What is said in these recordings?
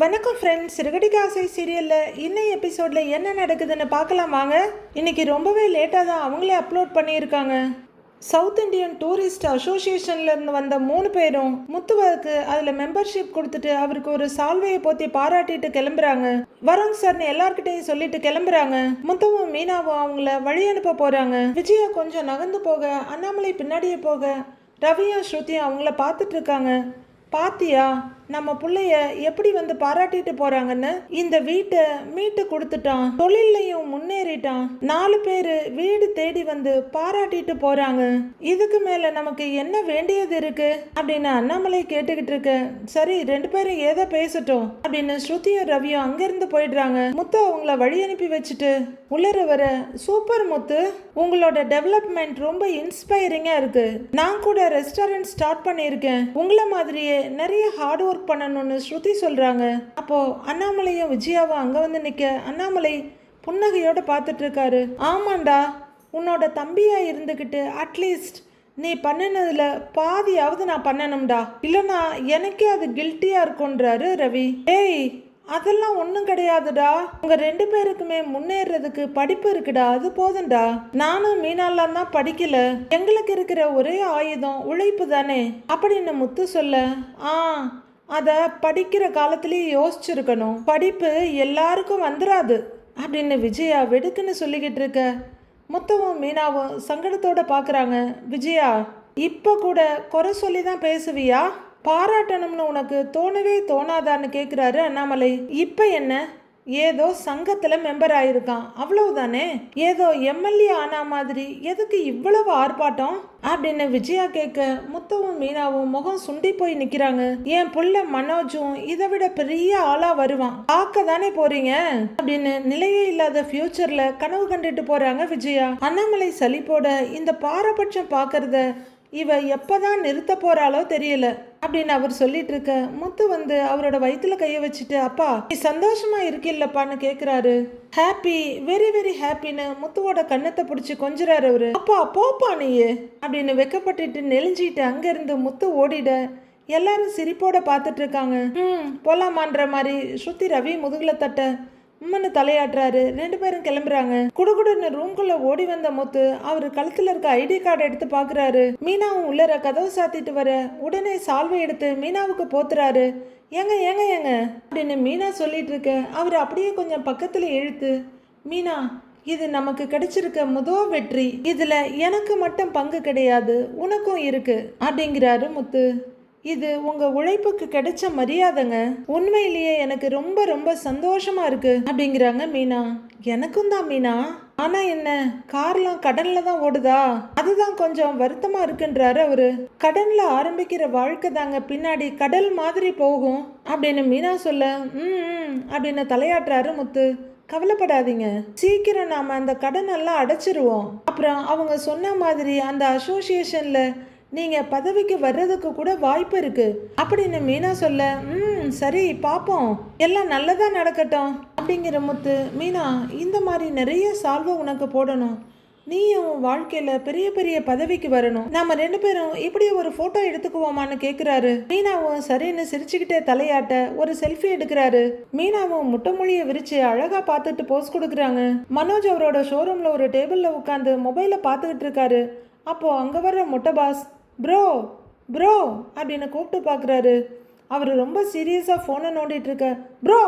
வணக்கம் ஃப்ரெண்ட்ஸ், சிறுகடிக்க ஆசை சீரியலில் இன்னும் எபிசோடில் என்ன நடக்குதுன்னு பார்க்கலாம் வாங்க. இன்னைக்கு ரொம்பவே லேட்டாக தான் அவங்களே அப்லோட் பண்ணியிருக்காங்க. சவுத் இந்தியன் டூரிஸ்ட் அசோசியேஷன்லேருந்து வந்த 3 பேரும் முத்துவாக்கு அதில் மெம்பர்ஷிப் கொடுத்துட்டு அவருக்கு ஒரு சால்வையை போத்தி பாராட்டிட்டு கிளம்புறாங்க. வரோங்க சார்னு எல்லார்கிட்டையும் சொல்லிட்டு கிளம்புறாங்க. முத்துவும் மீனாவும் அவங்கள வழி அனுப்ப போகிறாங்க. விஜயா கொஞ்சம் நகர்ந்து போக, அண்ணாமலை பின்னாடியே போக, ரவியும் ஸ்ருதியும் அவங்கள பார்த்துட்டு இருக்காங்க. பாத்தியா நம்ம பிள்ளைய எப்படி வந்து பாராட்டிட்டு போறாங்கன்னு. இந்த வீட்டை மீட்டு கொடுத்துட்டான், தொழிலையும் முன்னேறிட்டான், 4 பேரு வீடு தேடி வந்து பாராட்டிட்டு போறாங்க. இதுக்கு மேல நமக்கு என்ன வேண்டியது இருக்கு அப்படின்னு அண்ணாமலை கேட்டுக்கிட்டு இருக்க. சரி 2 பேரும் ஏதோ பேசட்டும் அப்படின்னு ஸ்ருதியும் ரவியும் அங்கிருந்து போயிடுறாங்க. முத்து அவங்கள வழி அனுப்பி வச்சுட்டு உள்ளர வர, சூப்பர் முத்து, உங்களோட டெவலப்மெண்ட் ரொம்ப இன்ஸ்பைரிங்கா இருக்கு. நான் கூட ரெஸ்டாரண்ட் ஸ்டார்ட் பண்ணியிருக்கேன், உங்களை மாதிரியே நிறைய ஹார்ட் ஒர்க் பண்ணணும்னு ஸ்ருதி சொல்றாங்க. அப்போ அண்ணாமலையும் விஜயாவும் அங்க வந்து நிக்க, அண்ணாமலை புன்னகையோட பார்த்துட்டு இருக்காரு. ஆமாண்டா, உன்னோட தம்பியா இருந்துக்கிட்டு அட்லீஸ்ட் நீ பண்ணினதுல பாதியாவது நான் பண்ணணும்டா, இல்லைன்னா எனக்கே அது கில்ட்டியா இருக்கும்ன்றாரு ரவி. ஏய் அதெல்லாம் ஒன்றும் கிடையாதுடா, உங்க 2 பேருக்குமே முன்னேறதுக்கு படிப்பு இருக்குடா, அது போதும்டா. நானும் மீனாலாம் தான் படிக்கல, எங்களுக்கு இருக்கிற ஒரே ஆயுதம் உழைப்பு தானே அப்படின்னு முத்து சொல்ல, அத படிக்கிற காலத்திலேயே யோசிச்சிருக்கணும், படிப்பு எல்லாருக்கும் வந்துடாது அப்படின்னு விஜயா வெடுக்குன்னு சொல்லிக்கிட்டு இருக்க. முத்தவும் மீனாவும் சங்கடத்தோட பார்க்குறாங்க. விஜயா, இப்போ கூட குறை சொல்லி தான் பேசுவியா? பாராட்டணும்னு உனக்கு தோணவே தோணாதான்னு கேட்குறாரு அண்ணாமலை. இப்போ என்ன, ஏதோ சங்கத்தில் மெம்பர் ஆயிருக்கான் அவ்வளவுதானே, ஏதோ எம்எல்ஏ ஆனா மாதிரி எதுக்கு இவ்வளவு ஆர்ப்பாட்டம் அப்படின்னு விஜயா கேட்க, முத்தவும் மீனாவும் முகம் சுண்டி போய் நிக்கிறாங்க. என் புள்ள மனோஜும் இதை விட பெரிய ஆளா வருவான், பார்க்க தானே போறீங்க அப்படின்னு நிலையே இல்லாத ஃபியூச்சர்ல கனவு கண்டுட்டு போறாங்க விஜயா. அண்ணாமலை சலிப்போட இந்த பாரபட்சம் பார்க்கறத இவ எப்பதான் நிறுத்த போறாளோ தெரியல அப்படின்னு அவர் சொல்லிட்டு இருக்க. முத்து வந்து அவரோட வயிற்றுல கைய வச்சுட்டு, அப்பா நீ சந்தோஷமா இருக்கில்லப்பான்னு கேக்குறாரு. ஹாப்பி, வெரி வெரி ஹாப்பின்னு முத்துவோட கண்ணத்தை பிடிச்சி கொஞ்சிறாரு அவரு. அப்பா போப்பா நீயே அப்படின்னு வெக்கப்பட்டுட்டு நெளிஞ்சிட்டு அங்க இருந்து முத்து ஓடிட எல்லாரும் சிரிப்போட பார்த்துட்டு இருக்காங்க. போலாமான்ற மாதிரி ஸ்ருதி ரவி முதுகுல தட்ட உம்மன்னு தலையாட்டுறாரு. 2 பேரும் கிளம்புறாங்க. குடுகுடுன்னு ரூம்குள்ள ஓடி வந்த முத்து அவரு கழுத்துல இருக்க ஐடி கார்டு எடுத்து பாக்குறாரு. மீனாவும் உள்ளர கதவு சாத்திட்டு வர உடனே சால்வை எடுத்து மீனாவுக்கு போத்துறாரு. ஏங்க ஏங்க ஏங்க அப்படின்னு மீனா சொல்லிட்டு இருக்க. அவரு அப்படியே கொஞ்சம் பக்கத்துல இழுத்து, மீனா இது நமக்கு கிடைச்சிருக்க முதல் வெற்றி, இதுல எனக்கு மட்டும் பங்கு கிடையாது, உனக்கும் இருக்கு அப்படிங்கிறாரு முத்து. இது உங்க உழைப்புக்கு கிடைச்ச மரியாதைங்க, உண்மையிலேயே எனக்கு ரொம்ப ரொம்ப சந்தோஷமா இருக்கு அப்படிங்கிறாங்க மீனா. எனக்கும் தான் மீனா, ஆனா என்ன கார்லாம் கடல்ல தான் ஓடுதா, அதுதான் கொஞ்சம் வருத்தமா இருக்குன்றாரு அவரு. கடல்ல ஆரம்பிக்கிற வாழ்க்கை தாங்க பின்னாடி கடல் மாதிரி போகும் அப்படின்னு மீனா சொல்ல, அப்படின்னு தலையாட்டுறாரு முத்து. கவலைப்படாதீங்க, சீக்கிரம் நாம அந்த கடனெல்லாம் அடைச்சிருவோம். அப்புறம் அவங்க சொன்ன மாதிரி அந்த அசோசியேஷன்ல நீங்க பதவிக்கு வர்றதுக்கு கூட வாய்ப்பு இருக்கு அப்படின்னு மீனா சொல்ல, சரி பாப்போம், எல்லாம் நல்லதா நடக்கட்டும் அப்படிங்கிற முத்து. மீனா இந்த மாதிரி நிறைய சால்வை உனக்கு போடணும், நீயும் வாழ்க்கையில பெரிய பெரிய பதவிக்கு வரணும், நாம 2 பேரும் இப்படி ஒரு போட்டோ எடுத்துக்குவோமான்னு கேக்குறாரு. மீனாவும் சரின்னு சிரிச்சுக்கிட்டே தலையாட்ட ஒரு செல்ஃபி எடுக்கிறாரு. மீனாவும் முட்டைமொழிய விரிச்சு அழகா பார்த்துட்டு போஸ் கொடுக்குறாங்க. மனோஜ் அவரோட ஷோரூம்ல ஒரு டேபிள்ல உட்காந்து மொபைல பார்த்துக்கிட்டு இருக்காரு. அப்போ அங்க வர்ற முட்டை பாஸ், ப்ரோ ப்ரோ அப்படின்னு கூப்பிட்டு பார்க்குறாரு. அவர் ரொம்ப சீரியஸாக ஃபோனை நோண்டிட்டு இருக்க. ப்ரோ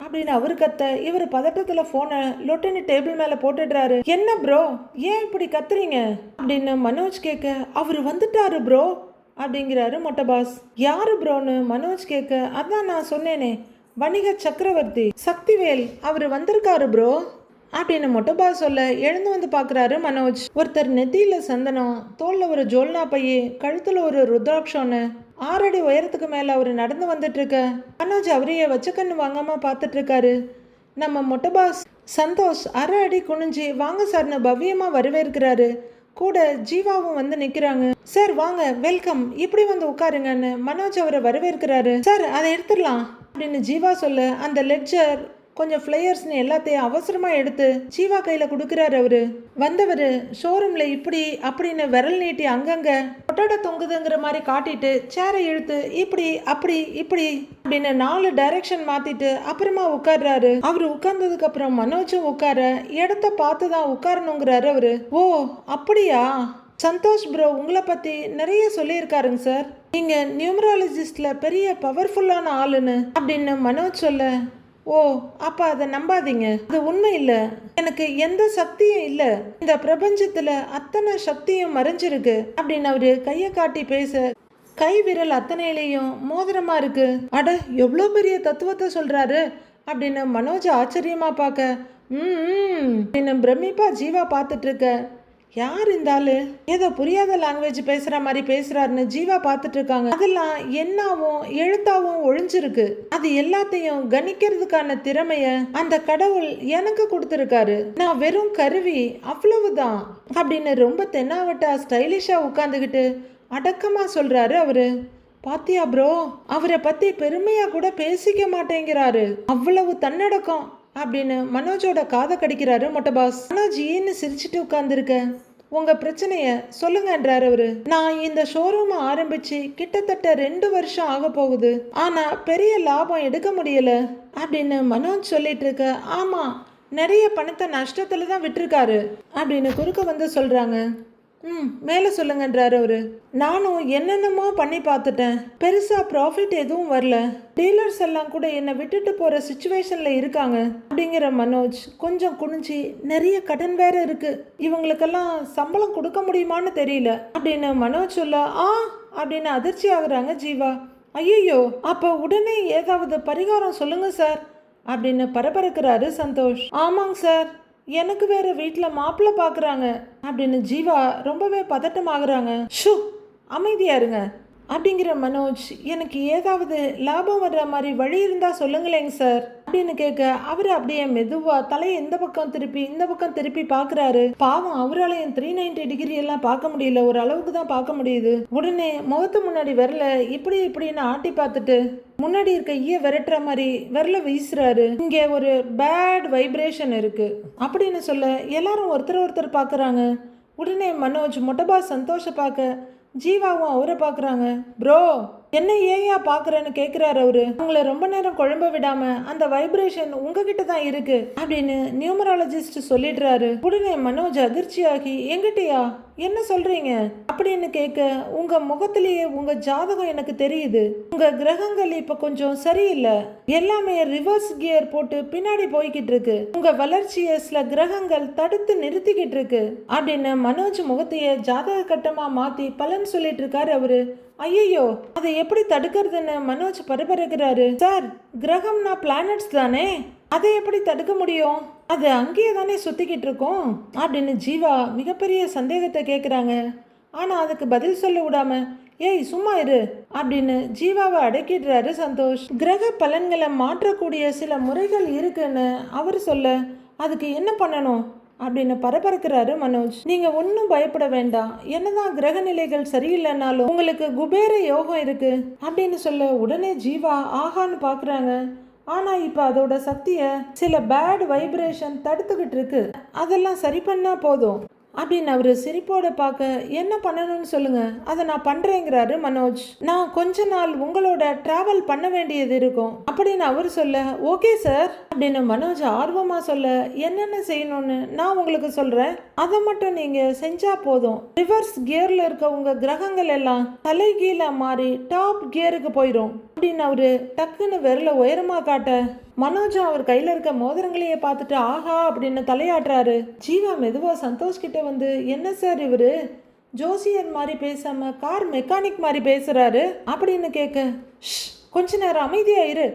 அப்படின்னு அவரு கத்த, இவர் பதட்டத்தில் ஃபோனை லொட்டுன்னு டேபிள் மேலே போட்டுடுறாரு. என்ன ப்ரோ ஏன் இப்படி கத்துறீங்க அப்படின்னு மனோஜ் கேட்க, அவர் வந்துட்டாரு ப்ரோ அப்படிங்கிறாரு மொட்டை பாஸ். யாரு ப்ரோன்னு மனோஜ் கேட்க, அதான் நான் சொன்னேனே, வணிக சக்கரவர்த்தி சக்திவேல் அவர் வந்திருக்காரு ப்ரோ அப்படின்னு மொட்டபா சொல்ல எழுந்து வந்து பார்க்குறாரு மனோஜ். ஒருத்தர் நெத்தியில சந்தனம், தோல்ல ஒரு ஜோல்னா பையே, கழுத்துல ஒரு ருத்ராட்சம்னு 6 அடி உயரத்துக்கு மேல அவரு நடந்து வந்துட்டு இருக்க. மனோஜ் அவரையே வச்ச கண்ணு வாங்காம பார்த்துட்டு இருக்காரு. நம்ம மொட்டபாஸ் சந்தோஷ் 1/2 அடி குனிஞ்சி வாங்க சார்னு பவ்யமா வரவேற்கிறாரு. கூட ஜீவாவும் வந்து நிக்கிறாங்க. சார் வாங்க, வெல்கம், இப்படி வந்து உட்காருங்கன்னு மனோஜ் அவரை வரவேற்கிறாரு. சார் அதை எடுத்துடலாம் அப்படின்னு ஜீவா சொல்ல அந்த லெட்ஜர் கொஞ்சம் ஃப்ளையர்ஸ்னு எல்லாத்தையும் அவசரமாக எடுத்து ஜீவா கையில் கொடுக்குறாரு அவரு. வந்தவர் ஷோரூமில் இப்படி அப்படின்னு விரல் நீட்டி அங்கங்கே பொட்டோட தொங்குதுங்கிற மாதிரி காட்டிட்டு சேரை இழுத்து இப்படி அப்படி இப்படி அப்படின்னு 4 டைரக்ஷன் மாற்றிட்டு அப்புறமா உட்கார்றாரு. அவர் உட்கார்ந்ததுக்கு அப்புறம் மனோஜும் உட்கார இடத்த பார்த்து தான் உட்காரணுங்கிறாரு அவரு. ஓ அப்படியா, சந்தோஷ் ப்ரோ உங்களை பற்றி நிறைய சொல்லியிருக்காருங்க சார். நீங்கள் நியூமராலஜிஸ்டில் பெரிய பவர்ஃபுல்லான ஆளுன்னு அப்படின்னு மனோஜ் சொல்ல, ஓ அப்போ அதை நம்பாதீங்க, அது உண்மை இல்லை. எனக்கு எந்த சக்தியும் இல்லை, இந்த பிரபஞ்சத்தில் அத்தனை சக்தியும் மறைஞ்சிருக்கு அப்படின்னு அவரு கையை காட்டி பேச கை விரல் அத்தனையிலையும் மோதிரமா இருக்கு. அட எவ்வளோ பெரிய தத்துவத்தை சொல்றாரு அப்படின்னு மனோஜ் ஆச்சரியமா பார்க்க அப்படின்னு பிரமிப்பா ஜீவா பார்த்துட்டு இருக்க. யார் இந்த ஆளு, ஏதோ புரியாத லாங்குவேஜ் பேசுற மாதிரி பேசுறாருன்னு ஜீவா பார்த்துட்டு இருக்காங்க. அதெல்லாம் என்னாவும் எழுத்தாவும் ஒழிஞ்சிருக்கு. அது எல்லாத்தையும் கணிக்கிறதுக்கான திறமைய அந்த கடவுள் எனக்கு கொடுத்துருக்காரு. நான் வெறும் கருவி, அவ்வளவுதான் அப்படின்னு ரொம்ப தென்னாவட்டா ஸ்டைலிஷா உட்காந்துக்கிட்டு அடக்கமா சொல்றாரு அவரு. பாத்தியா ப்ரோ, அவரை பத்தி பெருமையா கூட பேசிக்க மாட்டேங்கிறாரு, அவ்வளவு தன்னடக்கம் அப்படின்னு மனோஜோட காதை கடிக்கிறாரு மொட்டை பாஸ். மனோஜ் ஏன்னு சிரிச்சுட்டு உட்கார்ந்துருக்க. உங்க பிரச்சனைய சொல்லுங்கன்றாரு அவரு. நான் இந்த ஷோரூம் ஆரம்பிச்சு கிட்டத்தட்ட 2 வருஷம் ஆக போகுது, ஆனா பெரிய லாபம் எடுக்க முடியல அப்படின்னு மனோஜ் சொல்லிட்டு இருக்க. ஆமா, நிறைய பணத்தை நஷ்டத்துல தான் விட்டுருக்காரு அப்படின்னு குறுக்க வந்து சொல்றாங்க. மேலே சொல்லுங்கன்றாரு அவரு. நானும் என்னென்னமோ பண்ணி பார்த்துட்டேன், பெருசா ப்ராஃபிட் எதுவும் வரல, டீலர்ஸ் எல்லாம் கூட என்னை விட்டுட்டு போற சிச்சுவேஷன்ல இருக்காங்க அப்படிங்கிற மனோஜ் கொஞ்சம் குனிஞ்சி, நிறைய கடன் வேற இருக்கு, இவங்களுக்கெல்லாம் சம்பளம் கொடுக்க முடியுமான்னு தெரியல அப்படின்னு மனோஜ் சொல்ல, அப்படின்னு அதிர்ச்சி ஆகுறாங்க ஜீவா. ஐயோ, அப்ப உடனே ஏதாவது பரிகாரம் சொல்லுங்க சார் அப்படின்னு பரபரக்கிறாரு சந்தோஷ். ஆமாங்க சார், எனக்கு வேற வீட்டில் மாப்பிள்ளை பார்க்குறாங்க அப்படின்னு ஜீவா ரொம்பவே பதட்டமாகறாங்க. ஷூ, அமைதியா இருங்க அப்படிங்கிற மனோஜ், எனக்கு ஏதாவது லாபம் வர்ற மாதிரி வழி இருந்தா சொல்லுங்களேங்க சார் அப்படின்னு கேட்க, அவரு அப்படியே மெதுவா தலையை இந்த பக்கம் திருப்பி பார்க்குறாரு. பாவம், அவராலையும் 390 டிகிரி எல்லாம் பார்க்க முடியல, ஒரு அளவுக்கு தான் பார்க்க முடியுது. உடனே முகத்து முன்னாடி விரல இப்படின்னு ஆட்டி பார்த்துட்டு முன்னாடி இருக்க ஈய விரட்டுற மாதிரி விரல வீசுறாரு. இங்க ஒரு பேட் வைப்ரேஷன் இருக்கு அப்படின்னு சொல்ல எல்லாரும் ஒருத்தர் பார்க்குறாங்க. உடனே மனோஜ் மொட்டபா சந்தோஷ பார்க்க ஜீவாவும் அவரை பார்க்குறாங்க. ப்ரோ, என்ன ஏயா பார்க்குறேன்னு கேட்குறாரு அவரு. உங்களை ரொம்ப நேரம் குழம்ப விடாம அந்த வைப்ரேஷன் உங்ககிட்ட தான் இருக்கு அப்படின்னு நியூமராலஜிஸ்ட் சொல்லிடுறாரு. உடனே மனோஜ் அதிர்ச்சியாகி, எங்கிட்டயா, என்ன சொல்றீங்க அப்படின்னு கேட்க, உங்க முகத்திலேயே உங்க ஜாதகம் எனக்கு தெரியுது, உங்க கிரகங்கள் இப்ப கொஞ்சம் சரியில்லை, எல்லாமே ரிவர்ஸ் கியர் போட்டு பின்னாடி போய்கிட்டு இருக்கு, உங்க வளர்ச்சியை சில கிரகங்கள் தடுத்து நிறுத்திக்கிட்டு இருக்கு அப்படின்னு மனோஜ் முகத்தைய ஜாதக கட்டமா மாத்தி பலன் சொல்லிட்டு இருக்காரு அவரு. ஐயோ, அதை எப்படி தடுக்கிறதுன்னு மனோஜ் பரபரக்கிறாரு. சார், கிரகம்னா பிளானட்ஸ் தானே, அதை எப்படி தடுக்க முடியும், அது அங்கேயே தானே சுத்திக்கிட்டு இருக்கோம் அப்படின்னு ஜீவா மிகப்பெரிய சந்தேகத்தை கேட்குறாங்க. ஆனா அதுக்கு பதில் சொல்ல விடாம, ஏய் சும்மா இரு அப்படின்னு ஜீவாவை அடக்கிடுறாரு சந்தோஷ். கிரக பலன்களை மாற்றக்கூடிய சில முறைகள் இருக்குன்னு அவர் சொல்ல, அதுக்கு என்ன பண்ணணும் அப்படின்னு பரபரக்கிறாரு மனோஜ். நீங்க ஒன்னும் பயப்பட வேண்டாம், என்னதான் கிரக நிலைகள் சரியில்லைன்னாலும் உங்களுக்கு குபேர யோகம் இருக்கு அப்படின்னு சொல்ல, உடனே ஜீவா ஆகான்னு பாக்குறாங்க. ஆனா இப்ப அதோட சக்திய சில பேட் வைப்ரேஷன் தடுத்துக்கிட்டு இருக்கு, அதெல்லாம் சரி பண்ணா போதும் அப்படின்னு அவரு சிரிப்போட பார்க்க, என்ன பண்ணணும்னு சொல்லுங்க, அதை நான் பண்றேங்கிறாரு மனோஜ். நான் கொஞ்ச நாள் உங்களோட டிராவல் பண்ண வேண்டியது இருக்கும் அப்படின்னு அவர் சொல்ல, ஓகே சார் அப்படின்னு மனோஜ் ஆர்வமா சொல்ல, என்னென்ன செய்யணும்னு நான் உங்களுக்கு சொல்றேன், அதை மட்டும் நீங்க செஞ்சா போதும். ரிவர்ஸ் கியர்ல இருக்க உங்க கிரகங்கள் எல்லாம் தலைகீழ மாறி டாப் கியருக்கு போயிடும் அப்படின்னு அவரு டக்குன்னு விரல உயரமா காட்ட, மனோஜும் அவர் கையில இருக்க மோதிரங்களையே பார்த்துட்டு ஆஹா அப்படின்னு தலையாட்டுறாரு. ஜீவா மெதுவா சந்தோஷ் கிட்ட வந்து, என்ன சார் இவரு ஜோசியர் மாதிரி பேசாம கார் மெக்கானிக் மாதிரி பேசுறாரு அப்படின்னு கேட்க, கொஞ்ச நேரம் அமைதியாயிரு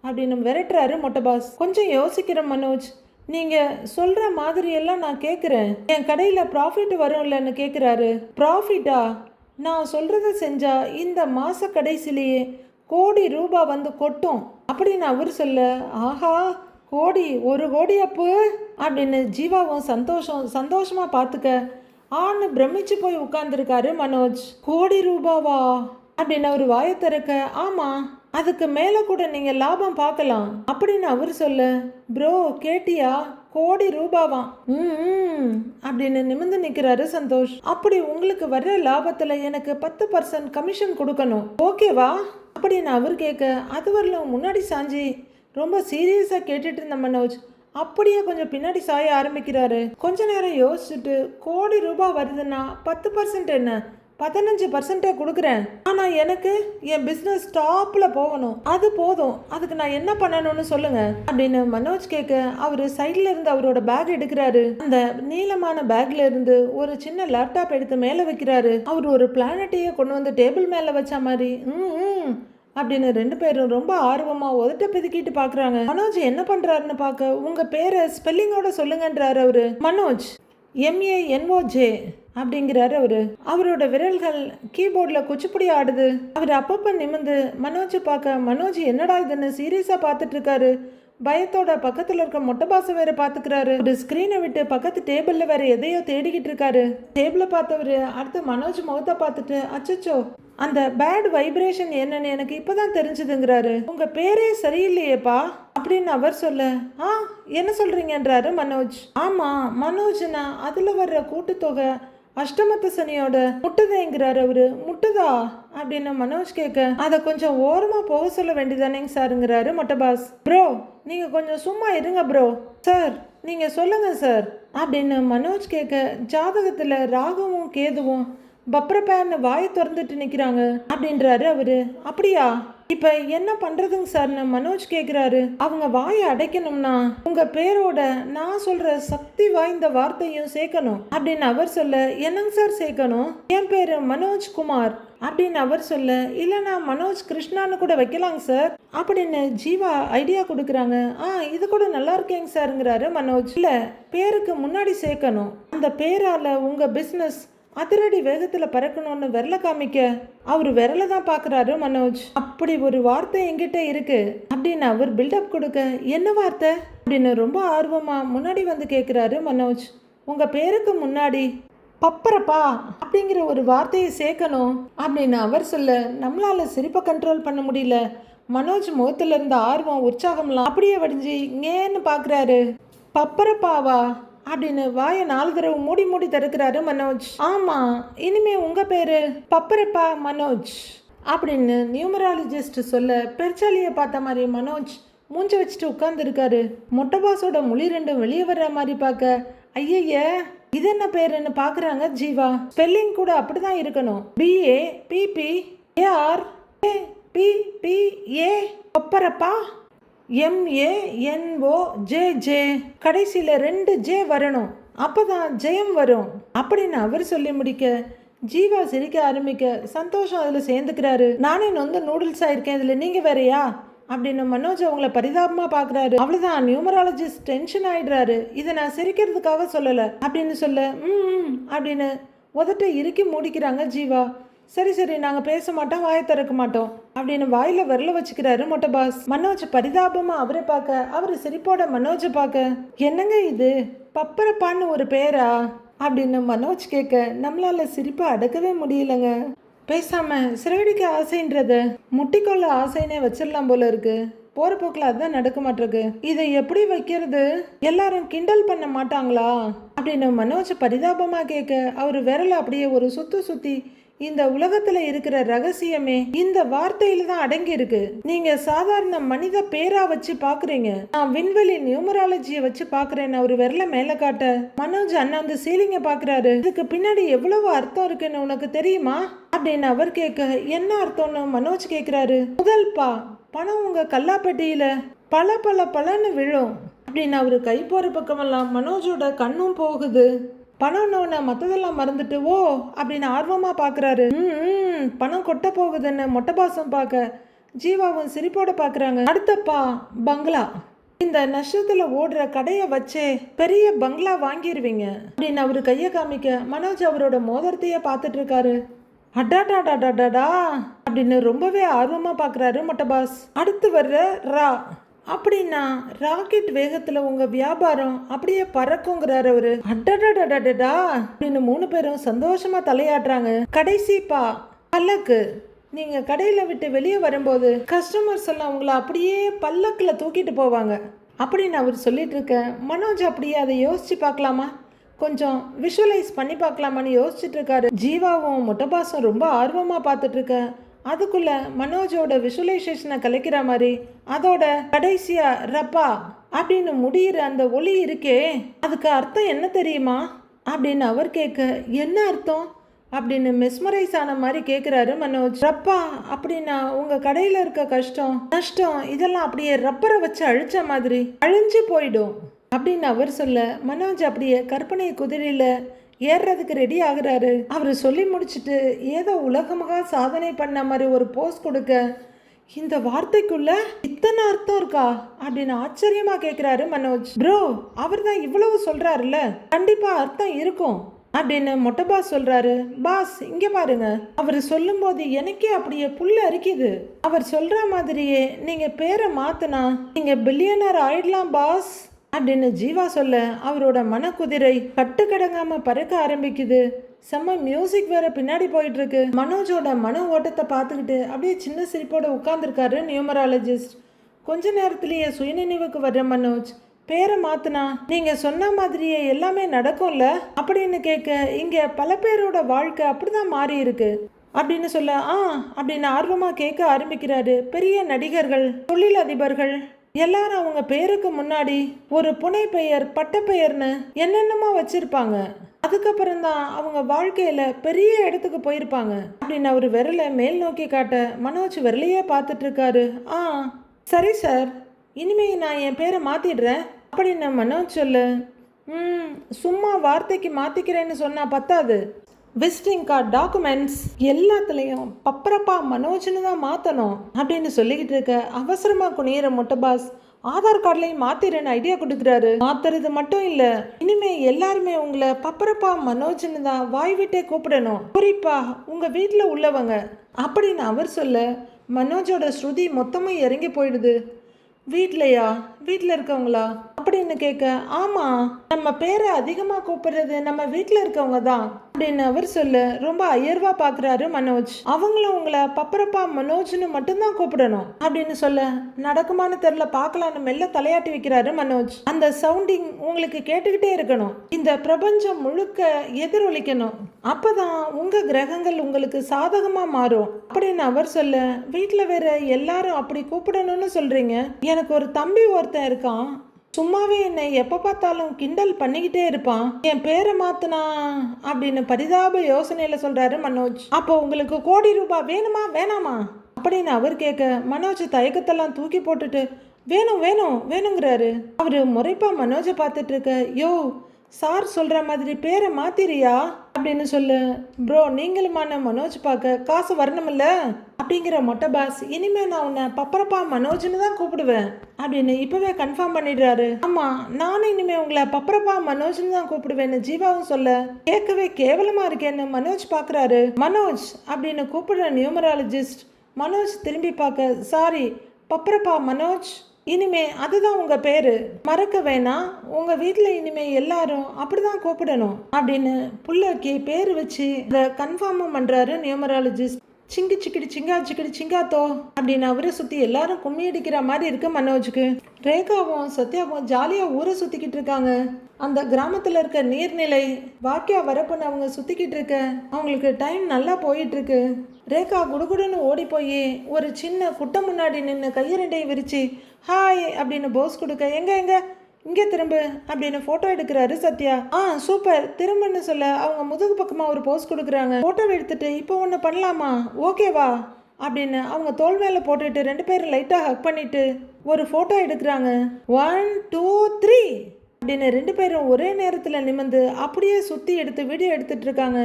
அப்படின்னு விரட்டுறாரு மொட்டை பாஸ். கொஞ்சம் யோசிக்கிற மனோஜ், நீங்க சொல்ற மாதிரி எல்லாம் நான் கேட்குறேன், என் கடையில ப்ராஃபிட் வரும்லன்னு கேட்குறாரு. ப்ராஃபிட்டா, நான் சொல்றத செஞ்சா இந்த மாச கடைசிலேயே கோடி ரூபாய் வந்து கொட்டும் அப்படின்னு அவர் சொல்ல, ஆஹா, கோடி, 1 கோடி அப்பு அப்படின்னு ஜீவாவும் சந்தோஷமா பார்த்துக்க ஆன்னு பிரமிச்சு போய் உட்கார்ந்துருக்காரு மனோஜ். கோடி ரூபாவா அப்படின்னு அவர் வாயை திறக்க, ஆமா அதுக்கு மேல கூட நீங்க லாபம் பார்க்கலாம் அப்படின்னு அவர் சொல்ல, ப்ரோ கேட்டியா, கோடி ரூபாவாம். அப்படின்னு நிமிர்ந்து நிக்கிறாரு சந்தோஷ். அப்படி உங்களுக்கு வர்ற லாபத்துல எனக்கு 10% கமிஷன் கொடுக்கணும், ஓகேவா அப்படின்னு அவர் கேட்க, அது வரலாம் முன்னாடி சாஞ்சி ரொம்ப சீரியஸா கேட்டுட்டு இருந்த மனோஜ் அப்படியே கொஞ்சம் பின்னாடி சாய ஆரம்பிக்கிறாரு. கொஞ்ச நேரம் யோசிச்சுட்டு, கோடி ரூபாய் வருதுன்னா 10% என்ன, 15% கொடுக்குறேன். ஆனா எனக்கு என் பிசினஸ் டாப்ல போகணும், அது போதும். அதுக்கு நான் என்ன பண்ணணும்னு சொல்லுங்க அப்படின்னு மனோஜ் கேட்க, அவரு சைட்ல இருந்து அவரோட பேக் எடுக்கிறாரு. அந்த நீளமான பேக்ல இருந்து ஒரு சின்ன லேப்டாப் எடுத்து மேல வைக்கிறாரு. அவர் ஒரு பிளானட்டையே கொண்டு வந்து டேபிள் மேல வச்ச மாதிரி அப்படின்னு 2 பேரும் ரொம்ப ஆர்வமா உதட்ட பிதுக்கிட்டு பாக்குறாங்க. மனோஜ் என்ன பண்றாருன்னு பார்க்க, உங்க பேரை ஸ்பெல்லிங்கோட சொல்லுங்கன்றாரு அவரு. மனோஜ் MANOJ அப்படிங்கிறாரு அவரு. அவரோட விரல்கள் கீபோர்டில் குச்சிப்புடி ஆடுது. அவர் அப்பப்போ நிமிந்து மனோஜ் பார்க்க, மனோஜ் என்னடா இதுன்னு சீரியஸாக பார்த்துட்டு இருக்காரு. பயத்தோட பக்கத்தில் இருக்க மொட்டை பாச வேற பார்த்துக்கிறாரு. ஒரு ஸ்க்ரீனை விட்டு பக்கத்து டேபிளில் வேற எதையோ தேடிக்கிட்டு இருக்காரு. டேபிளை பார்த்தவரு அடுத்து மனோஜ் முகத்தை பார்த்துட்டு, அச்சச்சோ அந்த பேட் வைப்ரேஷன் என்னன்னு எனக்கு இப்பதான் தெரிஞ்சுதுங்கிறாரு. உங்க பேரே சரியில்லையேப்பா அப்படின்னு அவர் சொல்ல, என்ன சொல்றீங்கன்றாரு மனோஜ். ஆமா மனோஜ்னா அதுல வர்ற கூட்டுத்தொகை அஷ்டமத்த சனியோட முட்டுதேங்கிறாரு அவரு. முட்டுதா அப்படின்னு மனோஜ் கேட்க, அதை கொஞ்சம் ஓரமா போக சொல்ல வேண்டியதானேங்க சாருங்கிறாரு மொட்டபாஸ். ப்ரோ நீங்க கொஞ்சம் சும்மா இருங்க ப்ரோ. சார் நீங்க சொல்லுங்க சார் அப்படின்னு மனோஜ் கேட்க, ஜாதகத்துல ராகுவும் கேதுவும் பப்ரப்பேன்னு வாயை திறந்துட்டு நிக்கிறாங்க அப்படின்றாரு அவரு. அப்படியா, இப்ப என்ன பண்றதுங்க சார்னு மனோஜ் கேக்குறாரு. அவங்க வாயை அடைக்கணும்னா உங்க பேரோட நான் சொல்ற சக்தி வாய்ந்த வார்த்தையும் சேர்க்கணும் அப்படின்னு அவர் சொல்ல, என்னங்க சார் சேர்க்கணும்? என் பேரு மனோஜ் குமார் அப்படின்னு அவர் சொல்ல, இல்லைனா மனோஜ் கிருஷ்ணான்னு கூட வைக்கலாங்க சார் அப்படின்னு ஜீவா ஐடியா கொடுக்குறாங்க. இது கூட நல்லா இருக்கேங்க சாருங்கிறாரு மனோஜ். இல்ல பேருக்கு முன்னாடி சேர்க்கணும், அந்த பேரால உங்க பிசினஸ் அதிரடி வேகத்துல பறக்கணும்னு விரல காமிக்க அவர் விரல தான் பாக்குறாரு மனோஜ். அப்படி ஒரு வார்த்தை என்கிட்ட இருக்கு அப்படின்னு அவர் பில்டப் கொடுக்க, என்ன வார்த்தை அப்படின்னு ரொம்ப ஆர்வமா முன்னாடி வந்து கேட்கிறாரு மனோஜ். உங்க பேருக்கு முன்னாடி பப்பரப்பா அப்படிங்கிற ஒரு வார்த்தையை சேர்க்கணும் அப்படின்னு அவர் சொல்ல, நம்மளால சிரிப்பை கண்ட்ரோல் பண்ண முடியல. மனோஜ் முகத்துல இருந்த ஆர்வம் உற்சாகம்லாம் அப்படியே வடிஞ்சு இங்கேன்னு பாக்குறாரு. பப்பரப்பாவா அப்படின்னு வாயை 4 தடவை மூடி மூடி திறக்கிறாரு மனோஜ். ஆமா இனிமே உங்க பேரு பப்பரப்பா மனோஜ் அப்படின்னு நியூமராலஜிஸ்ட் சொல்ல, பெருச்சாலியை பார்த்த மாதிரி மனோஜ் மூஞ்ச வச்சுட்டு உட்கார்ந்து இருக்காரு. மொட்டபாஸோட மொழி 2 வெளியே வர்ற மாதிரி பார்க்க, ஐய இது என்ன பேருன்னு பாக்குறாங்க ஜீவா. ஸ்பெல்லிங் கூட அப்படிதான் இருக்கணும், BAPPARPPA பப்பரப்பா MANOJJ கடைசியில் 2 J வரணும், அப்பதான் ஜெயம் வரும் அப்படின்னு அவர் சொல்லி முடிக்க ஜீவா சிரிக்க ஆரம்பிக்க சந்தோஷம் அதில் சேர்ந்துக்கிறாரு. நானே நொந்த நூடுல்ஸ் ஆயிருக்கேன், இதில் நீங்க வேறையா அப்படின்னு மனோஜ் அவங்கள பரிதாபமா பாக்குறாரு. அவ்வளவுதான் நியூமராலஜிஸ்ட் டென்ஷன் ஆயிடுறாரு. இதை நான் சிரிக்கிறதுக்காக சொல்லல அப்படின்னு சொல்ல, அப்படின்னு உதட்ட இறுக்கி மூடிக்கிறாங்க ஜீவா. சரி சரி நாங்க பேச மாட்டோம், வாயை திறக்க மாட்டோம் அப்படின்னு வாயில விரல வச்சுக்கிறாரு மொட்டபாஸ். மனோஜ் பரிதாபமா அவரை பார்க்க, அவரு சிரிப்போட மனோஜை பார்க்க, என்னங்க இது பப்பரப்பான்னு ஒரு பேரா அப்படின்னு மனோஜ் கேட்க, நம்மளால சிரிப்பை அடக்கவே முடியலங்க. பேசாம சிறகடிக்க ஆசைன்றத முட்டிக்கொள்ள ஆசைன்னே வச்சிடலாம் போல இருக்கு. போற போக்கில் அதுதான் நடக்க மாட்டிருக்கு. இதை எப்படி வைக்கிறது, எல்லாரும் கிண்டல் பண்ண மாட்டாங்களா அப்படின்னு மனோஜ் பரிதாபமா கேட்க, அவரு விரல அப்படியே ஒரு சுத்தி இந்த உலகத்துல இருக்கிற ரகசியமே இந்த வார்த்தையில தான் அடங்கி இருக்கு. நீங்க சாதாரண மனித பேரா வச்சு பாக்குறீங்க, நான் விண்வெளி நியூமராலஜியை வச்சு பாக்குறேன்னு ஒரு விரல மேல காட்ட மனோஜ் அண்ணா வந்து சீலிங்க பாக்குறாரு. இதுக்கு பின்னாடி எவ்வளவு அர்த்தம் இருக்குன்னு உனக்கு தெரியுமா அப்படின்னு அவர் கேட்க, என்ன அர்த்தம்னு மனோஜ் கேக்குறாரு. முதல் பணம் உங்க கல்லாப்பெட்டியில பலன்னு விழும் அப்படின்னு அவரு கை போற பக்கமெல்லாம் மனோஜோட கண்ணும் போகுது. பணம்னு மற்றதெல்லாம் மறந்துட்டு ஓ அப்படின்னு ஆர்வமா பாக்குறாரு. பணம் கொட்ட போகுதுன்னு மொட்டபாசம் பார்க்க ஜீவாவும் சிரிப்போட பாக்குறாங்க. அடுத்தப்பா பங்களா, இந்த நஷ்டத்துல ஓடுற கடையை வச்சே பெரிய பங்களா வாங்கிடுவீங்க அப்படின்னு அவரு கையை காமிக்க மனோஜ் அவரோட மோதிரத்தையே பார்த்துட்டு இருக்காரு. அடாடாடாடாடா அப்படின்னு ரொம்பவே ஆர்வமா பாக்குறாரு மொட்டபாஸ். அடுத்து வர்ற ரா அப்படின்னா ராக்கெட் வேகத்துல உங்க வியாபாரம் அப்படியே பறக்குங்கிறாரு அவரு. அடடடடடா அப்படின்னு 3 பேரும் சந்தோஷமா தலையாடுறாங்க. கடைசி பல்லக்கு நீங்கள் கடையில் விட்டு வெளியே வரும்போது கஸ்டமர்ஸ் எல்லாம் உங்களை அப்படியே பல்லக்கில் தூக்கிட்டு போவாங்க அப்படின்னு அவர் சொல்லிட்டு இருக்க மனோஜ் அப்படியே அதை யோசிச்சு பார்க்கலாமா, கொஞ்சம் விஷுவலைஸ் பண்ணி பார்க்கலாமான்னு யோசிச்சுட்டு இருக்காரு. ஜீவாவும் மொட்டபாசும் ரொம்ப ஆர்வமாக பார்த்துட்டு இருக்க அதுக்குள்ள மனோஜோட விஷுவலைசேஷனை கலைக்கிற மாதிரி அதோட கடைசியா ரப்பா அப்படின்னு முடிகிற அந்த ஒளி இருக்கே, அதுக்கு அர்த்தம் என்ன தெரியுமா அப்படின்னு அவர் கேட்க, என்ன அர்த்தம் அப்படின்னு மெஸ்மரைஸ் ஆன மாதிரி கேட்குறாரு மனோஜ். ரப்பா அப்படின்னா உங்கள் கடையில் இருக்க கஷ்டம் நஷ்டம் இதெல்லாம் அப்படியே ரப்பரை வச்சு அழிச்ச மாதிரி அழிஞ்சு போயிடும் அப்படின்னு அவர் சொல்ல, மனோஜ் அப்படியே கற்பனை குதிரையில் ஏறுறதுக்கு ரெடி ஆகுறாரு. அவர் சொல்லி முடிச்சுட்டு ஏதோ உலகமாக சாதனை பண்ண மாதிரி ஒரு போஸ் கொடுக்க, இந்த வார்த்தைக்குள்ள இத்தனை அர்த்தம் இருக்கா அப்படின்னு ஆச்சரியமா கேட்குறாரு மனோஜ். ப்ரோ அவர் தான் இவ்வளவு சொல்றாருல்ல, கண்டிப்பா அர்த்தம் இருக்கும் அப்படின்னு மொட்டை பாஸ் சொல்றாரு. பாஸ் இங்க பாருங்க, அவர் சொல்லும் போது எனக்கே அப்படியே புல்ல அரிக்குது. அவர் சொல்ற மாதிரியே நீங்க பேரை மாத்தினா நீங்க பில்லியனர் ஆயிடலாம் பாஸ் அப்படின்னு ஜீவா சொல்ல, அவரோட மனக்குதிரை கட்டுக்கடங்காம பறக்க ஆரம்பிக்குது. செம்ம மியூசிக் வேற பின்னாடி போயிட்டு இருக்கு. மனோஜோட மன ஓட்டத்தை பார்த்துக்கிட்டு அப்படியே சின்ன சிரிப்போட உட்கார்ந்துருக்காரு நியூமராலஜிஸ்ட். கொஞ்ச நேரத்திலேயே சுயநினைவுக்கு வர்ற மனோஜ், பேரை மாத்தினா நீங்க சொன்ன மாதிரியே எல்லாமே நடக்கும்ல அப்படின்னு கேட்க, இங்க பல பேரோட வாழ்க்கை அப்படிதான் மாறி இருக்கு அப்படின்னு சொல்ல, அப்படின்னு ஆர்வமா கேட்க ஆரம்பிக்கிறாரு. பெரிய நடிகர்கள், தொழிலதிபர்கள் எல்லாரும் அவங்க பேருக்கு முன்னாடி ஒரு புனை பெயர் பட்டப்பெயர்னு என்னென்னமோ வச்சிருப்பாங்க. அதுக்கப்புறம் தான் அவங்க வாழ்க்கையில பெரிய இடத்துக்கு போயிருப்பாங்க அப்படின்னு அவர் விரலை மேல் நோக்கி காட்ட மனோஜ் விரலையே பார்த்துட்டு இருக்காரு. சரி சார், இனிமே நான் என் பேரை மாத்திடுறேன் அப்படின்னு மனோஜ் சொல்ல, சும்மா வார்த்தைக்கு மாத்திக்கிறேன்னு சொன்னா பத்தாது, விசிட்டிங் கார்டு டாக்குமெண்ட்ஸ் எல்லாத்துலேயும் பப்பரப்பா மனோஜ்னு தான் மாற்றணும் அப்படின்னு சொல்லிக்கிட்டு இருக்க அவசரமாக குனியிற மொட்டை பாஸ் ஆதார் கார்டுலையும் மாத்திரன்னு ஐடியா கொடுக்குறாரு. மாத்துறது மட்டும் இல்லை, இனிமே எல்லாருமே உங்களை பப்பரப்பா மனோஜ்னு தான் வாய் விட்டே கூப்பிடணும், குறிப்பா உங்கள் வீட்டில் உள்ளவங்க அப்படின்னு அவர் சொல்ல, மனோஜோட ஸ்ருதி மொத்தமும் இறங்கி போயிடுது. வீட்லையா, வீட்டில் இருக்கவங்களா அப்படின்னு கேட்க, ஆமாம் நம்ம பேரை அதிகமாக கூப்பிடுறது நம்ம வீட்டில் இருக்கவங்க தான் அப்படின்னு அவர் சொல்ல, ரொம்ப அயர்வா பார்க்குறாரு மனோஜ். அவங்களும் உங்களை பப்பரப்பா மனோஜ்னு மட்டும்தான் கூப்பிடணும் அப்படின்னு சொல்ல, நடக்குமான்னு தெரில பார்க்கலான்னு மெல்ல தலையாட்டி வைக்கிறாரு மனோஜ். அந்த சவுண்டிங் உங்களுக்கு கேட்டுக்கிட்டே இருக்கணும், இந்த பிரபஞ்சம் முழுக்க எதிரொலிக்கணும், அப்பதான் உங்க கிரகங்கள் உங்களுக்கு சாதகமா மாறும் அப்படின்னு அவர் சொல்ல, வீட்டில் வேற எல்லாரும் அப்படி கூப்பிடணும்னு சொல்றீங்க, எனக்கு ஒரு தம்பி ஒருத்தன் இருக்கான், சும்மாவே என்னை எப்போ பார்த்தாலும் கிண்டல் பண்ணிக்கிட்டே இருப்பான், என் பேரை மாத்தினா அப்படின்னு பரிதாப யோசனையில சொல்றாரு மனோஜ். அப்போ உங்களுக்கு கோடி ரூபாய் வேணுமா வேணாமா அப்படின்னு அவர் கேட்க, மனோஜ் தயக்கத்தெல்லாம் தூக்கி போட்டுட்டு வேணும் வேணும் வேணுங்கிறாரு. அவரு முறைப்பா மனோஜை பார்த்துட்டு இருக்க, யோ சார் சொல்ற மாதிரி பேரை மாத்திரியா அப்படின்னு சொல்லு. ப்ரோ நீங்களுமான மனோஜ் பார்க்க காசு வரணுமில்ல அப்படிங்கிற மொட்டை பாஸ், இனிமே நான் உன்னை பப்பரப்பா மனோஜ்னு தான் கூப்பிடுவேன் அப்படின்னு இப்பவே கன்ஃபார்ம் பண்ணிடுறாரு. ஆமா நானும் இனிமே உங்களை பப்பரப்பா மனோஜ்னு தான் கூப்பிடுவேன்னு ஜீவாவும் சொல்ல, கேட்கவே கேவலமா இருக்கேன்னு மனோஜ் பாக்குறாரு. மனோஜ் அப்படின்னு கூப்பிடுற நியூமராலஜிஸ்ட் மனோஜ் திரும்பி பார்க்க, சாரி பப்பரப்பா மனோஜ், இனிமே அதுதான் உங்க பேரு, மறக்க வேணாம், உங்க வீட்டுல இனிமே எல்லாரும் அப்படிதான் கூப்பிடணும் அப்படின்னு புள்ளக்கு பேரு வச்சு இதை கன்ஃபார்மும் பண்றாரு நியூமராலஜிஸ்ட். சிங்கி சிக்கிடி சிங்கா சிக்கிடி சிங்காத்தோ அப்படின்னு அவரை சுத்தி எல்லாரும் கும்மி அடிக்கிற மாதிரி இருக்கு மனோஜுக்கு. ரேகாவும் சத்யாவும் ஜாலியா ஊரை சுத்திக்கிட்டு இருக்காங்க. அந்த கிராமத்துல இருக்க நீர்நிலை வாக்கியா வரப்புன்னு அவங்க சுத்திக்கிட்டு இருக்க அவங்களுக்கு டைம் நல்லா போயிட்டு இருக்கு. ரேகா குடுகுடுன்னு ஓடி போய் ஒரு சின்ன குட்டை முன்னாடி நின்று கையரண்டையை விரிச்சு ஹாய் அப்படின்னு போஸ் கொடுக்க, எங்க எங்க இங்கே திரும்ப அப்படின்னு ஃபோட்டோ எடுக்கிறாரு சத்யா. சூப்பர் திரும்பன்னு சொல்ல அவங்க முதுகு பக்கமாக ஒரு போஸ் கொடுக்குறாங்க. ஃபோட்டோ எடுத்துட்டு இப்போ ஒன்று பண்ணலாமா, ஓகேவா அப்படின்னு அவங்க தோல் மேலே போட்டுட்டு ரெண்டு பேரும் லைட்டாக ஹக் பண்ணிட்டு ஒரு ஃபோட்டோ எடுக்கிறாங்க. 1 2 3 அப்படின்னு ரெண்டு பேரும் ஒரே நேரத்தில் நிமிர்ந்து அப்படியே சுற்றி எடுத்து வீடியோ எடுத்துட்டு இருக்காங்க.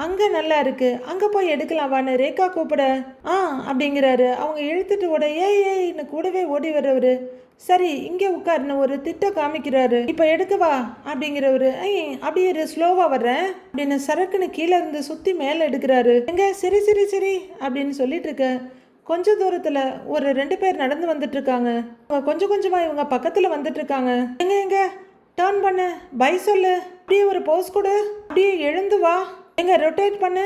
அங்கே நல்லா இருக்கு, அங்கே போய் எடுக்கலாம் வான்னு ரேகா கூப்பிட அப்படிங்கிறாரு. அவங்க இழுத்துட்டு ஓட ஏன்னு கூடவே ஓடி வர்றவரு, சரி இங்கே உட்காருன்னு ஒரு திட்ட காமிக்கிறாரு. இப்போ எடுக்கவா அப்படிங்கிறவரு, அப்படியே ஸ்லோவா வர்றேன் அப்படின்னு சரக்குன்னு கீழே இருந்து சுற்றி மேலே எடுக்கிறாரு. எங்க சரி சரி சரி அப்படின்னு சொல்லிட்டு இருக்க கொஞ்ச தூரத்தில் ஒரு 2 பேர் நடந்து வந்துட்டு இருக்காங்க. கொஞ்சம் கொஞ்சமாக இவங்க பக்கத்தில் வந்துட்டு இருக்காங்க. எங்க எங்க டர்ன் பண்ணு, பை சொல்லு, அப்படியே ஒரு போஸ் கொடு, அப்படியே எழுந்து வா, எங்க ரொட்டேட் பண்ணு,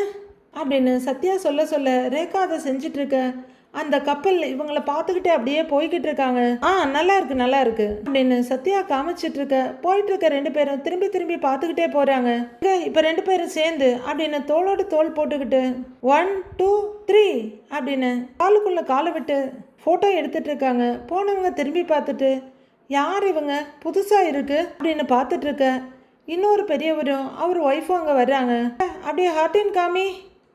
அப்படின்னு சத்யா சொல்ல சொல்ல ரேகா அதை செஞ்சிட்டு இருக்க அந்த கப்பல் இவங்கள பார்த்துக்கிட்டே அப்படியே போய்கிட்டு இருக்காங்க. நல்லா இருக்கு நல்லா இருக்கு அப்படின்னு சத்யா காமிச்சிட்டு இருக்க போயிட்டு இருக்க ரெண்டு பேரும் திரும்பி திரும்பி பார்த்துக்கிட்டே போறாங்க. இப்ப ரெண்டு பேரும் சேர்ந்து அப்படின்னு தோளோடு தோல் போட்டுக்கிட்டு 1 2 3 அப்படின்னு காலுக்குள்ள காலை விட்டு போட்டோ எடுத்துட்டு இருக்காங்க. போனவங்க திரும்பி பார்த்துட்டு யார் இவங்க புதுசா இருக்கு அப்படின்னு பார்த்துட்டு இருக்க இன்னொரு பெரியவரும் அவர் ஒய்ஃபும் அங்கே வர்றாங்க. அப்படியே ஹார்டின் காமி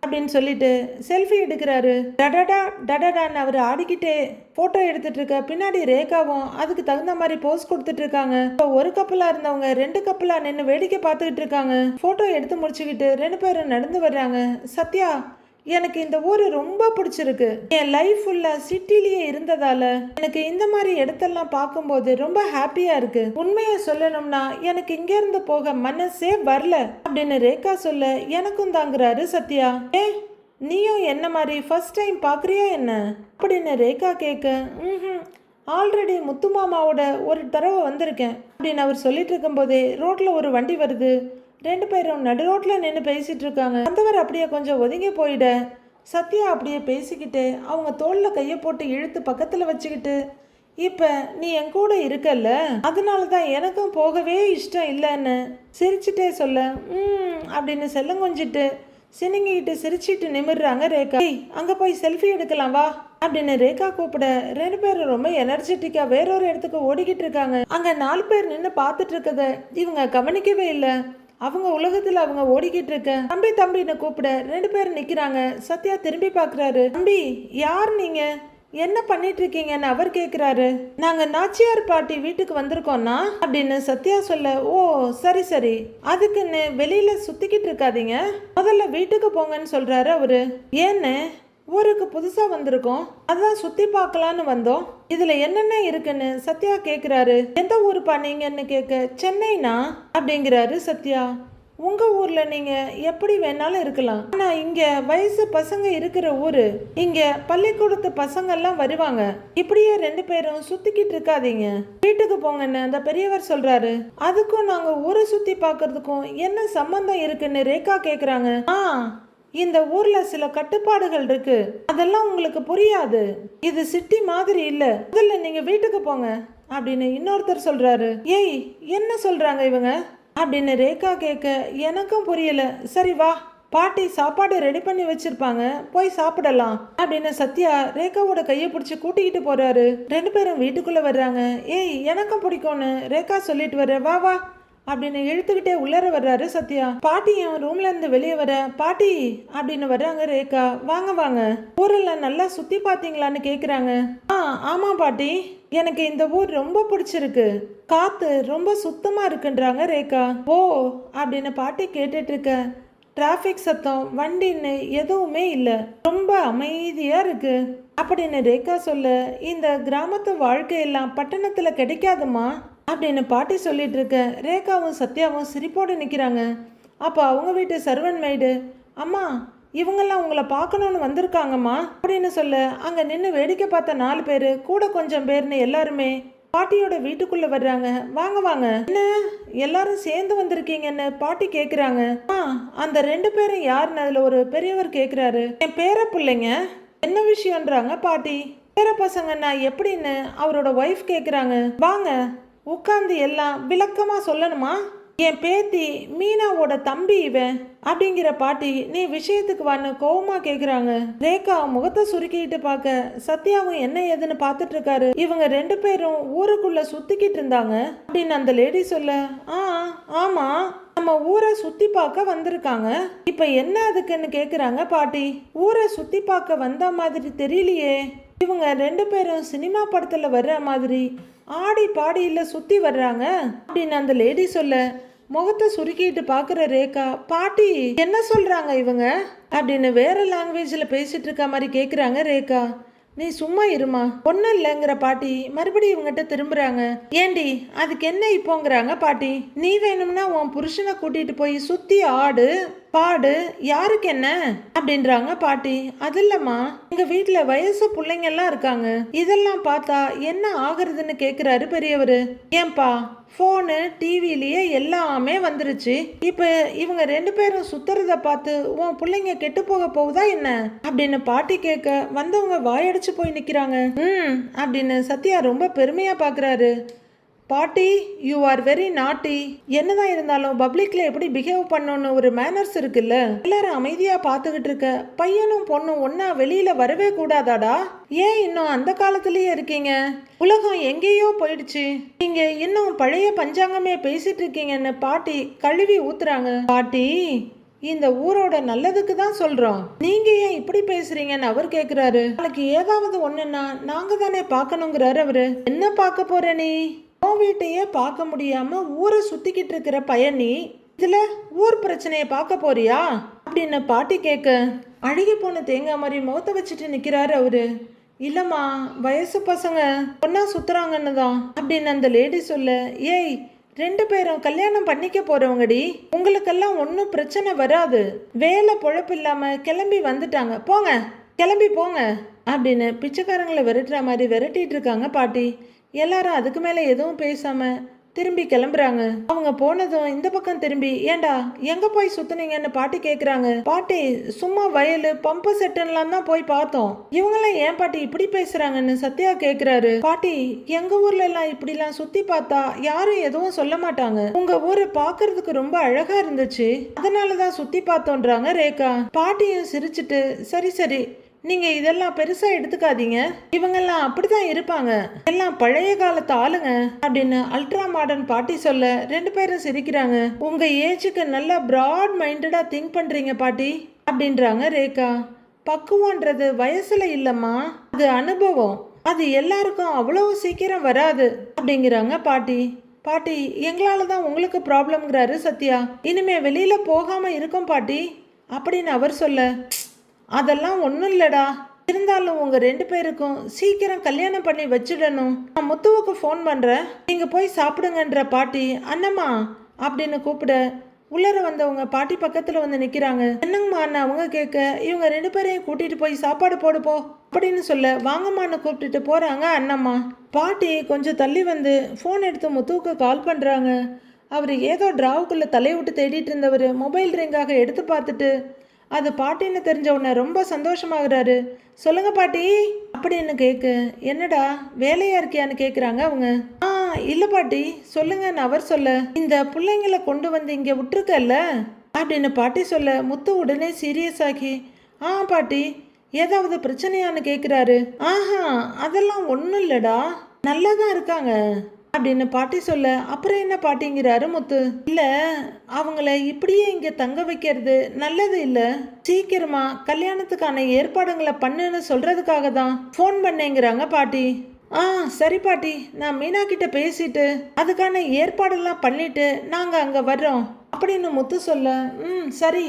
அப்படின்னு சொல்லிட்டு செல்ஃபி எடுக்கிறாரு. டடடா டடடான்னு அவர் ஆடிக்கிட்டே போட்டோ எடுத்துட்டு இருக்க பின்னாடி ரேகாவும் அதுக்கு தகுந்த மாதிரி போஸ் கொடுத்துட்டு இருக்காங்க. இப்போ ஒரு கப்பலா இருந்தவங்க 2 கப்பலா நின்று வேடிக்கை பார்த்துக்கிட்டு இருக்காங்க. போட்டோ எடுத்து முடிச்சுக்கிட்டு 2 பேரும் நடந்து வர்றாங்க. சத்யா எனக்கு இந்த ஊர் ரொம்ப பிடிச்சிருக்கு. என் லைஃப் ஃபுல்லா சிட்டிலேயே இருந்ததால எனக்கு இந்த மாதிரி இடத்தெல்லாம் பார்க்கும்போது ரொம்ப ஹாப்பியா இருக்கு. உண்மையை சொல்லணும்னா எனக்கு இங்க இருந்து போக மனசே வரல அப்படின்னு ரேகா சொல்ல எனக்கும் தாங்குறாரு சத்யா. நீயும் என்ன மாதிரி ஃபர்ஸ்ட் டைம் பார்க்குறியா என்ன அப்படின்னு ரேகா கேட்க ஆல்ரெடி முத்து மாமாவோட ஒரு தடவை வந்திருக்கேன் அப்படின்னு அவர் சொல்லிட்டு இருக்கும்போதே ரோட்ல ஒரு வண்டி வருது. 2 பேரும் நடு ரோட்ல நின்று பேசிட்டு இருக்காங்க. வந்தவர் அப்படியே கொஞ்சம் ஒதுங்கி போயிட சத்யா அப்படியே பேசிக்கிட்டு அவங்க தோல்ல கையை போட்டு இழுத்து பக்கத்துல வச்சுக்கிட்டு இப்ப நீ என் கூட இருக்கல்ல அதனால தான் எனக்கும் போகவே இஷ்டம் இல்லைன்னு சிரிச்சுட்டே சொல்ல அப்படின்னு செல்லங்கொஞ்சிட்டு சினிங்கிட்டு சிரிச்சிட்டு நிமிடுறாங்க ரேகா. அங்க போய் செல்ஃபி எடுக்கலாம் வா அப்படின்னு ரேகா கூப்பிட 2 பேரும் ரொம்ப எனர்ஜெட்டிக்கா வேறொரு இடத்துக்கு ஓடிக்கிட்டு இருக்காங்க. அங்க 4 பேர் நின்று பார்த்துட்டு இருக்கத இவங்க கவனிக்கவே இல்லை. அவங்க உலகத்துல அவங்க ஓடிக்கிட்டு இருக்க தம்பி தம்பின்னு கூப்பிட 2 பேர் நிக்கிறாங்க. சத்யா திரும்பி பாக்குறாரு. தம்பி யார் நீங்க என்ன பண்ணிட்டு இருக்கீங்கன்னு அவர் கேக்குறாரு. நாங்க நாச்சியார் பாட்டி வீட்டுக்கு வந்திருக்கோம்னா அப்படின்னு சத்யா சொல்ல ஓ சரி சரி அதுக்குன்னு வெளியில சுத்திக்கிட்டு இருக்காதீங்க முதல்ல வீட்டுக்கு போங்கன்னு சொல்றாரு அவரு. ஏன்னு ஊருக்கு புதுசா வந்திருக்கோம் அதான் சுத்தி பார்க்கலான்னு வந்தோம். இதுல என்னென்ன இருக்குன்னு சத்யா கேக்குறாரு. எந்த ஊருப்பா நீங்கன்னு கேட்க சென்னைனா அப்படிங்கிறாரு சத்யா. உங்க ஊர்ல நீங்க எப்படி வேணாலும் இருக்கலாம் ஆனா இங்க வயசு பசங்க இருக்கிற ஊரு இங்க பள்ளிக்கூடத்து பசங்க எல்லாம் வருவாங்க. இப்படியே 2 பேரும் சுத்திக்கிட்டு இருக்காதீங்க வீட்டுக்கு போங்கன்னு அந்த பெரியவர் சொல்றாரு. அதுக்கும் நாங்க ஊரை சுத்தி பாக்குறதுக்கும் என்ன சம்பந்தம் இருக்குன்னு ரேகா கேக்குறாங்க. இந்த ஊர்ல சில கட்டுப்பாடுகள் இருக்கு அதெல்லாம் உங்களுக்கு புரியாது. இது சிட்டி மாதிரி இல்ல முதல்ல நீங்க வீட்டுக்கு போங்க அப்படின்னு இன்னொருத்தர் சொல்றாரு. ஏய் என்ன சொல்றாங்க இவங்க அப்படின்னு ரேகா கேட்க எனக்கும் புரியல. சரி வா பாட்டி சாப்பாடு ரெடி பண்ணி வச்சிருப்பாங்க போய் சாப்பிடலாம் அப்படின்னு சத்யா ரேகாவோட கையை பிடிச்சி கூட்டிக்கிட்டு போறாரு. 2 பேரும் வீட்டுக்குள்ள வர்றாங்க. ஏய் எனக்கும் பிடிக்கும்னு ரேகா சொல்லிட்டு வர்ற வா வா அப்படின்னு இழுத்துக்கிட்டே உள்ளர வர்றாரு சத்யா. பாட்டியும் ரூம்ல இருந்து வெளியே வர பாட்டி அப்படின்னு வர்றாங்க ரேகா. வாங்க வாங்க ஊரெல்லாம் நல்லா சுத்தி பாத்தீங்களான்னு கேக்குறாங்க. ஆமா பாட்டி எனக்கு இந்த ஊர் ரொம்ப பிடிச்சிருக்கு காத்து ரொம்ப சுத்தமா இருக்குன்றாங்க ரேகா. ஓ அப்படின்னு பாட்டி கேட்டுட்டு இருக்க டிராஃபிக் சத்தம் வண்டின்னு எதுவுமே இல்லை ரொம்ப அமைதியா இருக்கு அப்படின்னு ரேகா சொல்ல இந்த கிராமத்து வாழ்க்கையெல்லாம் பட்டணத்துல கிடைக்காதுமா அப்படின்னு பாட்டி சொல்லிட்டு இருக்க ரேகாவும் சத்யாவும் சிரிப்போடு நிற்கிறாங்க. அப்போ அவங்க வீட்டு சர்வன் மெய்டு அம்மா இவங்கெல்லாம் உங்களை பார்க்கணுன்னு வந்திருக்காங்கம்மா அப்படின்னு சொல்ல அங்கே நின்று வேடிக்கை பார்த்த 4 பேர் கூட கொஞ்சம் பேர்னு எல்லாருமே பாட்டியோட வீட்டுக்குள்ள வர்றாங்க. வாங்க வாங்க என்ன எல்லாரும் சேர்ந்து வந்திருக்கீங்கன்னு பாட்டி கேட்குறாங்க. அந்த 2 பேரும் யாருன்னு அதில் ஒரு பெரியவர் கேட்குறாரு. என் பேர பிள்ளைங்க என்ன விஷயம்ன்றாங்க பாட்டி. பேர பசங்கன்னா எப்படின்னு அவரோட ஒய்ஃப் கேட்குறாங்க. வாங்க உட்காந்து எல்லாம் விளக்கமா சொல்லணுமா. என் பேத்தி மீனாவோட தம்பி இவன் அப்படிங்கிற பாட்டி நீ விஷயத்துக்கு வான்னு கோவமா கேக்குறாங்க. ரேகா முகத்தை சுருக்கிட்டு பார்க்க சத்யாவும் என்ன ஏதுன்னு பார்த்துட்டு இருக்காரு. இவங்க 2 பேரும் ஊருக்குள்ள சுத்திக்கிட்டு இருந்தாங்க அப்படின்னு அந்த லேடி சொல்ல ஆமா நம்ம ஊரை சுத்தி பார்க்க வந்திருக்காங்க இப்ப என்ன அதுக்குன்னு கேக்குறாங்க பாட்டி. ஊரை சுத்தி பார்க்க வந்த மாதிரி தெரியலையே இவங்க 2 பேரும் சினிமா படத்துல வர்ற மாதிரி ஆடி பாடியில சுத்தி வர்றாங்க அப்படின்னு அந்த லேடி சொல்ல முகத்தை சுருக்கிட்டு பாக்குற ரேகா பாட்டி என்ன சொல்றாங்க இவங்க அப்படின்னு வேற லாங்குவேஜ்ல பேசிட்டு இருக்க மாதிரி கேக்குறாங்க ரேகா. நீ சும்மா இருமா ஒன்னும் இல்லைங்கிற பாட்டி மறுபடியும் இவங்கிட்ட திரும்புறாங்க. ஏண்டி அதுக்கு என்ன இப்போங்கிறாங்க பாட்டி. நீ வேணும்னா உன் புருஷனை கூட்டிட்டு போய் சுத்தி ஆடு பாடு, யாருக்கு என்ன அப்படின்றாங்க பாட்டி. அது இல்லம்மா, எங்க வீட்டுல வயசு பிள்ளைங்க எல்லாம் இருக்காங்க, இதெல்லாம் பார்த்தா என்ன ஆகுறதுன்னு கேக்குறாரு பெரியவரு. ஏன்பா, ஃபோனு டிவிலேயே எல்லாமே வந்துருச்சு, இப்ப இவங்க 2 பேரும் சுத்துறத பார்த்து உன் பிள்ளைங்க கெட்டு போக போகுதா என்ன அப்படின்னு பாட்டி கேட்க வந்தவங்க வாயடிச்சு போய் நிக்கிறாங்க. அப்படின்னு சத்யா ரொம்ப பெருமையா பாக்குறாரு. பாட்டி, யூ ஆர் வெரி நாட்டி. என்னதான் இருந்தாலும் பப்ளிக்ல எப்படி பிஹேவ் பண்ணணும்னு ஒரு மேனர்ஸ் இருக்குல்ல. எல்லாரும் அமைதியா பார்த்துக்கிட்டு இருக்க பையனும் பொண்ணும் ஒன்னா வெளியில வரவே கூடாதாடா? ஏன் இன்னும் அந்த காலத்திலேயே இருக்கீங்க? உலகம் எங்கேயோ போயிடுச்சு, நீங்க இன்னும் பழைய பஞ்சாங்கமே பேசிட்டு இருக்கீங்கன்னு பாட்டி கழுவி ஊத்துறாங்க. பாட்டி, இந்த ஊரோட நல்லதுக்கு தான் சொல்றோம், நீங்க ஏன் இப்படி பேசுறீங்கன்னு அவர் கேக்குறாரு. நாளைக்கு ஏதாவது ஒண்ணுன்னா நாங்க தானே பாக்கணுங்கிறாரு அவரு. என்ன பார்க்க போற நீ? உன் வீட்டையே பார்க்க முடியாம ஊரை சுத்திக்கிட்டு இருக்கிற பயணி இதுல ஊர் பிரச்சனையை பார்க்க போறியா அப்படின்னு பாட்டி கேட்க அழுகி போன தேங்காய் மாதிரி முகத்தை வச்சுட்டு நிக்கிறாரு அவரு. இல்லம்மா, வயசு பசங்க ஒன்னா சுத்துறாங்கன்னு தான் அப்படின்னு அந்த லேடி சொல்ல, ஏய் 2 பேரும் கல்யாணம் பண்ணிக்க போறவங்கடி, உங்களுக்கெல்லாம் ஒன்றும் பிரச்சனை வராது, வேலை பொழப்பு இல்லாம கிளம்பி வந்துட்டாங்க, போங்க கிளம்பி போங்க அப்படின்னு பிச்சைக்காரங்களை விரட்டுற மாதிரி விரட்டிட்டு இருக்காங்க பாட்டி. எல்லாரும் அதுக்கு மேலே எதுவும் பேசாம திரும்பி கிளம்புறாங்க. அவங்க போனதும் இந்த பக்கம் திரும்பி, ஏண்டா எங்க போய் சுத்துனீங்கன்னு பாட்டி கேக்குறாங்க. பாட்டி, சும்மா வயல் பம்பு செட்டுலாம் தான் போய் பார்த்தோம். இவங்கெல்லாம் ஏன் பாட்டி இப்படி பேசுறாங்கன்னு சத்யா கேக்குறாரு. பாட்டி, எங்க ஊர்ல எல்லாம் இப்படிலாம் சுத்தி பார்த்தா யாரும் எதுவும் சொல்ல மாட்டாங்க, உங்க ஊரு பாக்குறதுக்கு ரொம்ப அழகா இருந்துச்சு, அதனாலதான் சுத்தி பார்த்தோன்றாங்க ரேகா. பாட்டியும் சிரிச்சுட்டு, சரி சரி, நீங்க இதெல்லாம் பெருசா எடுத்துக்காதீங்க, இவங்கெல்லாம் அப்படிதான் இருப்பாங்க, எல்லாம் பழைய காலத்து ஆளுங்க அப்படின்னு அல்ட்ரா மாடர்ன் பாட்டி சொல்ல 2 பேரும் சிரிக்கிறாங்க. உங்க ஏஜுக்கு நல்லா பிராட் மைண்டடா திங்க் பண்றீங்க பாட்டி அப்படின்றாங்க ரேகா. பக்குவன்றது வயசுல இல்லம்மா, அது அனுபவம், அது எல்லாருக்கும் அவ்வளவு சீக்கிரம் வராது அப்படிங்கிறாங்க பாட்டி. பாட்டி, எங்களால தான் உங்களுக்கு ப்ராப்ளம்ங்கிறாரு சத்யா. இனிமே வெளியில போகாம இருக்கோம் பாட்டி அப்படின்னு அவர் சொல்ல, அதெல்லாம் ஒன்றும் இல்லடா, இருந்தாலும் உங்க 2 பேருக்கும் சீக்கிரம் கல்யாணம் பண்ணி வச்சிடணும், நான் முத்துவுக்கு ஃபோன் பண்றேன், நீங்க போய் சாப்பிடுங்கன்ற பாட்டி. அண்ணம்மா அப்படின்னு கூப்பிட உள்ளர வந்தவங்க பாட்டி பக்கத்துல வந்து நிக்கிறாங்க. என்னங்கம்மான்னு அவங்க கேட்க இவங்க 2 பேரையும் கூட்டிட்டு போய் சாப்பாடு போடு போ அப்படின்னு சொல்ல வாங்கம்மான்னு கூப்பிட்டுட்டு போறாங்க அண்ணம்மா. பாட்டி கொஞ்சம் தள்ளி வந்து ஃபோன் எடுத்து முத்துவுக்கு கால் பண்றாங்க. அவர் ஏதோ டிராவுக்குள்ள தலைவிட்டு தேடிட்டு இருந்தவர் மொபைல் ரிங்காக எடுத்து பார்த்துட்டு அது பாட்டின்னு தெரிஞ்ச உடனே ரொம்ப சந்தோஷமாகறாரு. சொல்லுங்க பாட்டி அப்படின்னு கேட்க, என்னடா வேலையா இருக்கியான்னு கேட்குறாங்க அவங்க. இல்லை பாட்டி சொல்லுங்கன்னு அவர் சொல்ல, இந்த பிள்ளைங்களை கொண்டு வந்து இங்கே விட்டுருக்கல்ல அப்படின்னு பாட்டி சொல்ல முத்து உடனே சீரியஸ் ஆகி, பாட்டி ஏதாவது பிரச்சனையான்னு கேட்குறாரு. அதெல்லாம் ஒன்றும் இல்லைடா, நல்லா தான் இருக்காங்க அப்படின்னு பாட்டி சொல்ல, அப்புறம் என்ன பாட்டிங்கிறாரு முத்து. இல்ல, அவங்கள இப்படியே இங்க தங்க வைக்கிறது நல்லது இல்ல, சீக்கிரமா கல்யாணத்துக்கான ஏற்பாடுகளை பண்ணுன்னு சொல்றதுக்காக தான் ஃபோன் பண்ணேங்கிறாங்க பாட்டி. சரி பாட்டி, நான் மீனா கிட்ட பேசிட்டு அதுக்கான ஏற்பாடெல்லாம் பண்ணிட்டு நாங்க அங்க வர்றோம் அப்படின்னு முத்து சொல்ல, சரி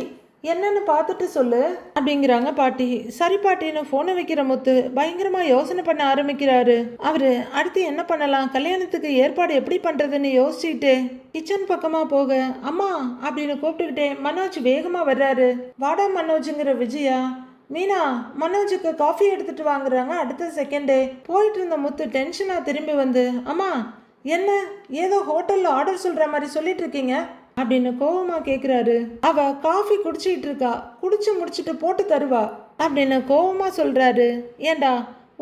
என்னன்னு பார்த்துட்டு சொல்லு அப்படிங்கிறாங்க பாட்டி. சரி பாட்டின்னு ஃபோனை வைக்கிற முத்து பயங்கரமா யோசனை பண்ண ஆரம்பிக்கிறாரு. அவரு அடுத்து என்ன பண்ணலாம், கல்யாணத்துக்கு ஏற்பாடு எப்படி பண்றதுன்னு யோசிச்சுட்டு கிச்சன் பக்கமா போக, அம்மா அப்படின்னு கூப்பிட்டுக்கிட்டே மனோஜ் வேகமா வர்றாரு. வாடா மனோஜுங்கிற விஜயா, மீனா மனோஜுக்கு காஃபி எடுத்துட்டு வாங்குறாங்க. அடுத்த செகண்டே போயிட்டு இருந்த முத்து டென்ஷனா திரும்பி வந்து, அம்மா என்ன ஏதோ ஹோட்டல்ல ஆர்டர் சொல்ற மாதிரி சொல்லிட்டு இருக்கீங்க அப்படின்னு கோவமா கேக்குறாரு. அவ காஃபி குடிச்சிட்டு இருக்கா, குடிச்சு முடிச்சுட்டு போட்டு தருவா அப்படின்னு கோவமா சொல்றாரு. ஏண்டா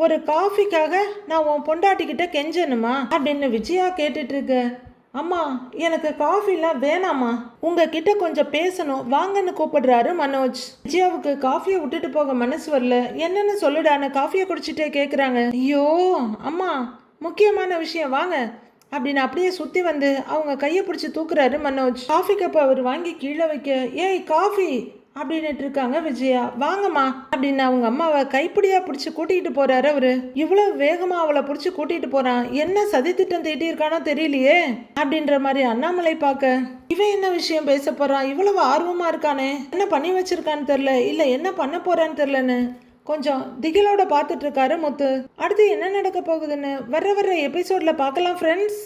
ஒரு காஃபிக்காக நான் உன் பொண்டாட்டிக்கிட்ட கெஞ்சணுமா அப்படின்னு விஜயா கேட்டுட்டு இருக்க. அம்மா எனக்கு காஃபிலாம் வேணாமா, உங்ககிட்ட கொஞ்சம் பேசணும் வாங்கன்னு கூப்பிடுறாரு மனோஜ். விஜயாவுக்கு காஃபியை விட்டுட்டு போக மனசு வரல. என்னன்னு சொல்லுடான்னு காஃபியை குடிச்சிட்டே கேக்குறாங்க. ஐயோ அம்மா முக்கியமான விஷயம் வாங்க அப்படின்னு அப்படியே சுத்தி வந்து அவங்க கையை பிடிச்சி தூக்குறாரு மனோஜ். காஃபி கப்பை அவர் வாங்கி கீழே வைக்க, ஏய் காஃபி அப்படின்னுட்டு இருக்காங்க விஜயா. வாங்கம்மா அப்படின்னு அவங்க அம்மாவை கைப்பிடியா பிடிச்சி கூட்டிகிட்டு போறாரு அவரு. இவ்வளவு வேகமா அவளை பிடிச்சி கூட்டிட்டு போறான், என்ன சதி திட்டம் தீட்டி இருக்கானோ தெரியலையே அப்படின்ற மாதிரி அண்ணாமலை பார்க்க, இவன் என்ன விஷயம் பேச போறான், இவ்வளவு ஆர்வமா இருக்கானே, என்ன பண்ணி வச்சிருக்கான்னு தெரியல, இல்ல என்ன பண்ண போறான்னு தெரியலன்னு கொஞ்சம் திகிலோட பார்த்துட்டு இருக்காரு முத்து. அடுத்து என்ன நடக்க போகுதுன்னு வர்ற எபிசோட்ல பார்க்கலாம் ஃப்ரெண்ட்ஸ்.